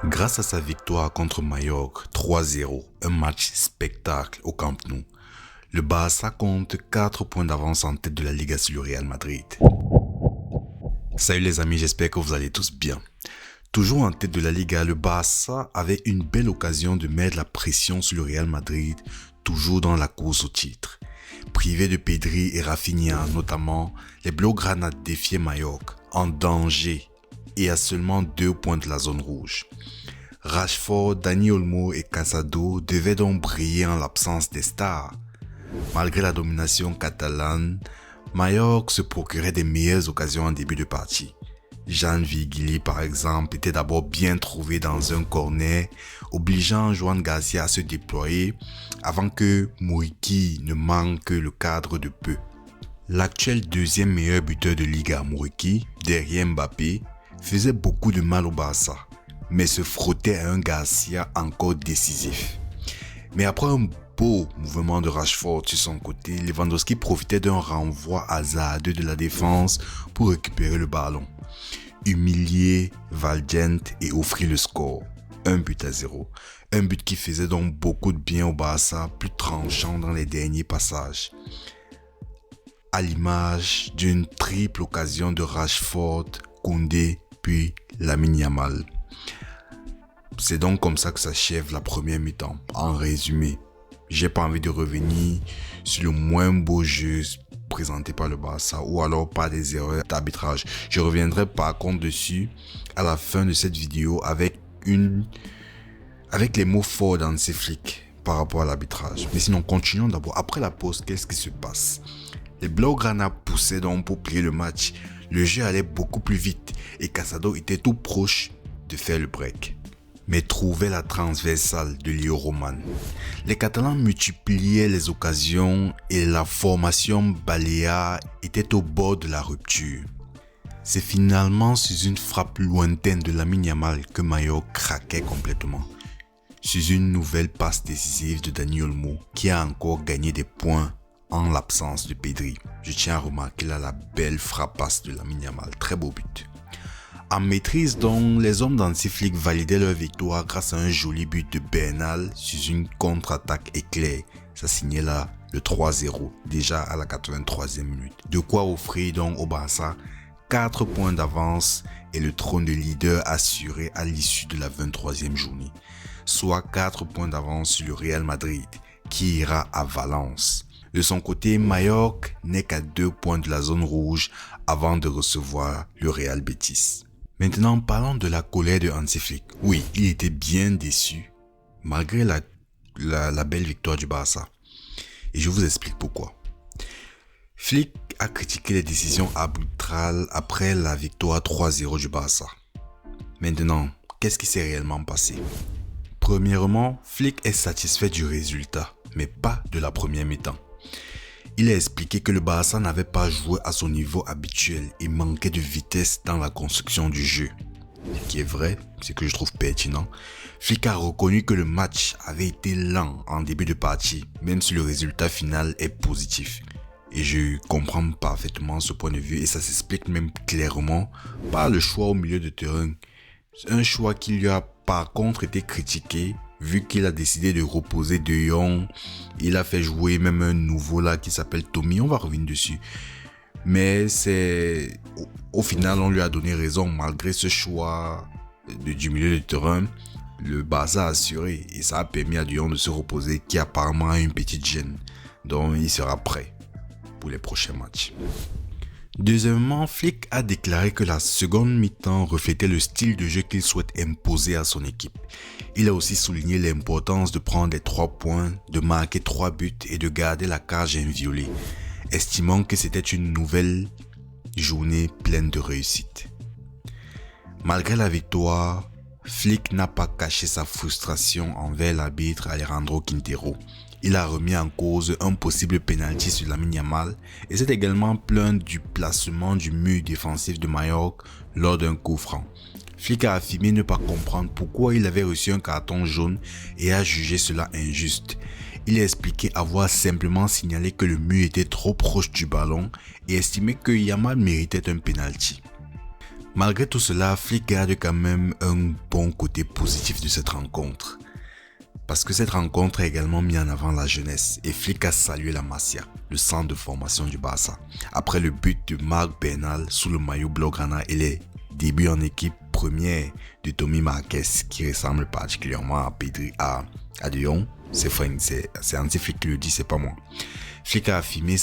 Grâce à sa victoire contre Mallorca 3-0, un match spectacle au Camp Nou, le Barça compte 4 points d'avance en tête de la Liga sur le Real Madrid. Salut les amis, j'espère que vous allez tous bien. Toujours en tête de la Liga, le Barça avait une belle occasion de mettre la pression sur le Real Madrid, toujours dans la course au titre. Privé de Pedri et Rafinha notamment, les Blaugrana défiaient Mallorca, en danger et à seulement 2 points de la zone rouge. Rashford, Dani Olmo et Casado devaient donc briller en l'absence des stars. Malgré la domination catalane, Mallorca se procurait des meilleures occasions en début de partie. Jan Virgili par exemple était d'abord bien trouvé dans un corner, obligeant Joan Garcia à se déployer avant que Muriqi ne manque le cadre de peu. L'actuel deuxième meilleur buteur de Liga, Muriqi, derrière Mbappé, faisait beaucoup de mal au Barça, mais se frottait à un Garcia encore décisif. Mais après un beau mouvement de Rashford sur son côté, Lewandowski profitait d'un renvoi hasardeux de la défense pour récupérer le ballon, humilier Valdent et offrir le score, 1-0. Un but qui faisait donc beaucoup de bien au Barça, plus tranchant dans les derniers passages. À l'image d'une triple occasion de Rashford, Koundé puis Lamine Yamal. C'est donc comme ça que s'achève la première mi-temps. En résumé, j'ai pas envie de revenir sur le moins beau jeu présenté par le Barça ou alors par des erreurs d'arbitrage. Je reviendrai par contre dessus à la fin de cette vidéo avec les mots forts d'Hansi Flick par rapport à l'arbitrage. Mais sinon, continuons d'abord. Après la pause, qu'est-ce qui se passe? Les Blaugrana poussaient donc pour plier le match. Le jeu allait beaucoup plus vite et Casado était tout proche de faire le break, mais trouvait la transversale de Leo Roman. Les Catalans multipliaient les occasions et la formation Baléa était au bord de la rupture. C'est finalement sur une frappe lointaine de Lamine Yamal que Mallorca craquait complètement. Sur une nouvelle passe décisive de Dani Olmo qui a encore gagné des points en l'absence de Pedri. Je tiens à remarquer là la belle frappasse de Lamine Yamal, très beau but. En maîtrise donc, les hommes d'Hansi Flick validaient leur victoire grâce à un joli but de Bernal sur une contre-attaque éclair. Ça signait là le 3-0, déjà à la 83e minute. De quoi offrir donc au Barça 4 points d'avance et le trône de leader assuré à l'issue de la 23e journée. Soit 4 points d'avance sur le Real Madrid qui ira à Valence. De son côté, Mallorca n'est qu'à 2 points de la zone rouge avant de recevoir le Real Betis. Maintenant, parlons de la colère de Hansi Flick. Oui, il était bien déçu, malgré la belle victoire du Barça. Et je vous explique pourquoi. Flick a critiqué les décisions arbitrales après la victoire 3-0 du Barça. Maintenant, qu'est-ce qui s'est réellement passé? Premièrement, Flick est satisfait du résultat, mais pas de la première mi-temps. Il a expliqué que le Barça n'avait pas joué à son niveau habituel et manquait de vitesse dans la construction du jeu. Ce qui est vrai, c'est que je trouve pertinent. Flick a reconnu que le match avait été lent en début de partie, même si le résultat final est positif. Et je comprends parfaitement ce point de vue et ça s'explique même clairement par le choix au milieu de terrain. C'est un choix qui lui a par contre été critiqué vu qu'il a décidé de reposer De Jong. Il a fait jouer même un nouveau là qui s'appelle Tommy, on va revenir dessus. Mais au final on lui a donné raison malgré ce choix du milieu de terrain. Le Barça a assuré et ça a permis à De Jong de se reposer qui apparemment a une petite gêne. Donc il sera prêt pour les prochains matchs. Deuxièmement, Flick a déclaré que la seconde mi-temps reflétait le style de jeu qu'il souhaite imposer à son équipe. Il a aussi souligné l'importance de prendre les 3 points, de marquer 3 buts et de garder la cage inviolée, estimant que c'était une nouvelle journée pleine de réussite. Malgré la victoire, Flick n'a pas caché sa frustration envers l'arbitre Alejandro Quintero. Il a remis en cause un possible pénalty sur Lamine Yamal et s'est également plaint du placement du mur défensif de Mallorca lors d'un coup franc. Flick a affirmé ne pas comprendre pourquoi il avait reçu un carton jaune et a jugé cela injuste. Il a expliqué avoir simplement signalé que le mur était trop proche du ballon et estimé que Yamal méritait un pénalty. Malgré tout cela, Flick garde quand même un bon côté positif de cette rencontre. Parce que cette rencontre a également mis en avant la jeunesse et Flick a salué la Masia, le centre de formation du Barça. Après le but de Marc Bernal sous le maillot blaugrana et les débuts en équipe première de Tommy Marquez qui ressemble particulièrement à Pedri à De Jong, c'est Hansi Flick qui le dit, c'est pas moi. Flick a affirmé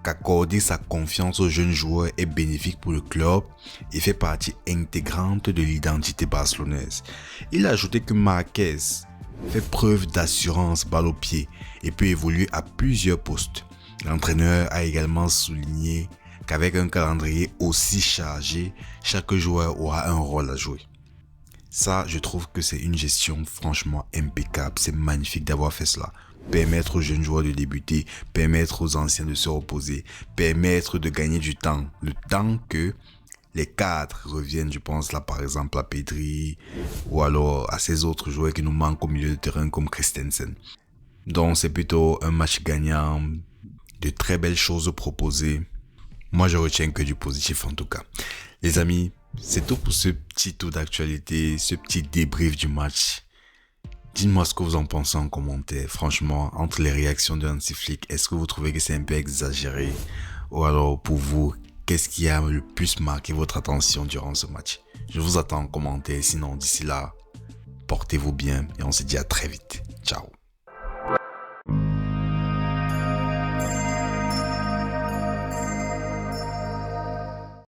qu'accorder sa confiance aux jeunes joueurs est bénéfique pour le club et fait partie intégrante de l'identité barcelonaise. Il a ajouté que Marquez fait preuve d'assurance balle au pied et peut évoluer à plusieurs postes. L'entraîneur a également souligné qu'avec un calendrier aussi chargé, chaque joueur aura un rôle à jouer. Ça, je trouve que c'est une gestion franchement impeccable. C'est magnifique d'avoir fait cela. Permettre aux jeunes joueurs de débuter, permettre aux anciens de se reposer, permettre de gagner du temps. Le temps que les cadres reviennent, je pense là par exemple à Pedri ou alors à ces autres joueurs qui nous manquent au milieu de terrain comme Christensen. Donc c'est plutôt un match gagnant, de très belles choses proposées. Moi je retiens que du positif en tout cas. Les amis, c'est tout pour ce petit tour d'actualité, ce petit débrief du match. Dites-moi ce que vous en pensez en commentaire. Franchement, entre les réactions de Hansi Flick, est-ce que vous trouvez que c'est un peu exagéré? Ou alors pour vous, qu'est-ce qui a le plus marqué votre attention durant ce match? Je vous attends en commentaire. Sinon, d'ici là, portez-vous bien et on se dit à très vite. Ciao.